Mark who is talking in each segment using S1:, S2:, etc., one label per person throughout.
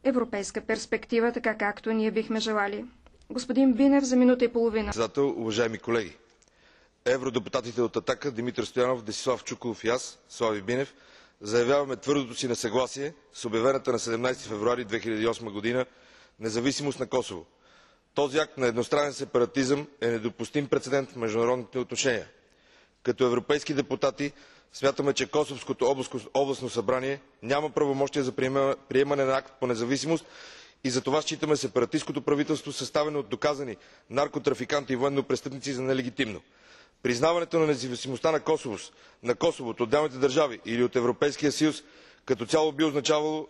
S1: европейска перспектива, така както ние бихме желали. Господин Бинев за минута и половина.
S2: Председател, уважаеми колеги! Евродепутатите от „Атака” Димитър Стоянов, Десислав Чуколов и аз, Слави Бинев, заявяваме твърдото си несъгласие с обявената на 17 февруари 2008 година независимост на Косово. Този акт на едностранен сепаратизъм е недопустим прецедент в международните отношения. Като европейски депутати смятаме, че Косовското областно събрание няма правомощия за приемане на акт по независимост и затова считаме сепаратисткото правителство, съставено от доказани наркотрафиканти и военнопрестъпници, за нелегитимно. Признаването на независимостта на Косово от отделните държави или от Европейския съюз като цяло би означавало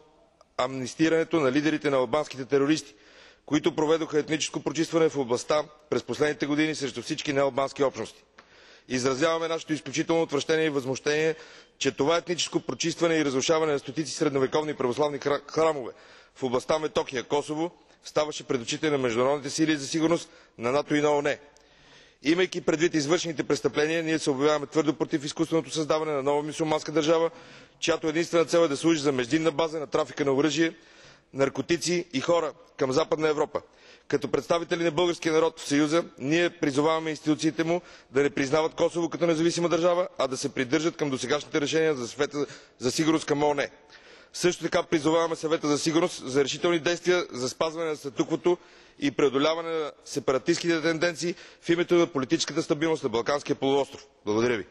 S2: амнистирането на лидерите на албанските терористи, които проведоха етническо прочистване в областта през последните години срещу всички неалбански общности. Изразяваме нашето изключително отвращение и възмущение, че това етническо прочистване и разрушаване на стотици средновековни православни храмове в областта Метохия, Косово, ставаше пред очите на международните сили за сигурност, на НАТО и на ООН. Имайки предвид извършените престъпления, ние се обявяваме твърдо против изкуственото създаване на нова мюсюлманска държава, чиято единствена цел е да служи за междинна база на трафика на оръжие, наркотици и хора към Западна Европа. Като представители на българския народ в Съюза, ние призоваваме институциите му да не признават Косово като независима държава, а да се придържат към досегашните решения за Съвета за сигурност към ООН. Също така призоваваме Съвета за сигурност за решителни действия за спазване на статуквото и преодоляване на сепаратистките тенденции в името на политическата стабилност на Балканския полуостров. Благодаря ви.